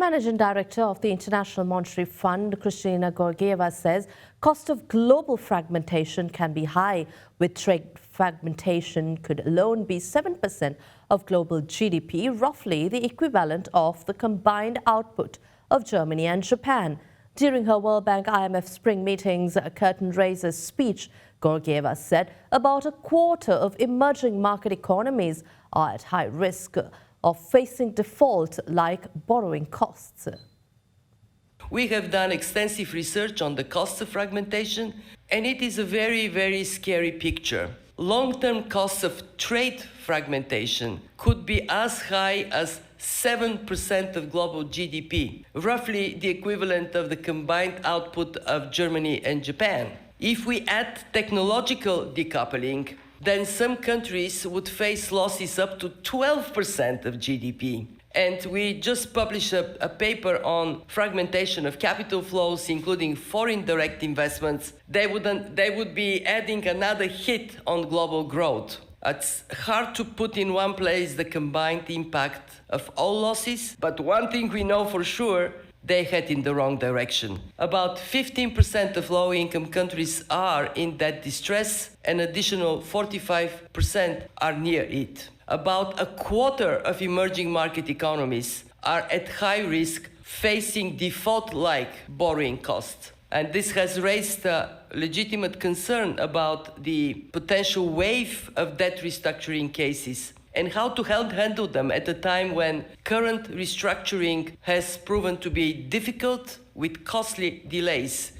Managing Director of the International Monetary Fund, Kristalina Georgieva, says cost of global fragmentation can be high, with trade fragmentation could alone be 7% of global GDP, roughly the equivalent of the combined output of Germany and Japan. During her World Bank IMF spring meetings curtain raisers speech, Georgieva said about a quarter of emerging market economies are at high risk of facing default, like borrowing costs. We have done extensive research on the costs of fragmentation, and it is a very, very scary picture. Long-term costs of trade fragmentation could be as high as 7% of global GDP, roughly the equivalent of the combined output of Germany and Japan. If we add technological decoupling, then some countries would face losses up to 12% of GDP. And we just published a paper on fragmentation of capital flows, including foreign direct investments. They would be adding another hit on global growth. It's hard to put in one place the combined impact of all losses, but one thing we know for sure, they head in the wrong direction. About 15% of low-income countries are in that distress, an additional 45% are near it. About a quarter of emerging market economies are at high risk, facing default-like borrowing costs. And this has raised a legitimate concern about the potential wave of debt restructuring cases and how to handle them at a time when current restructuring has proven to be difficult with costly delays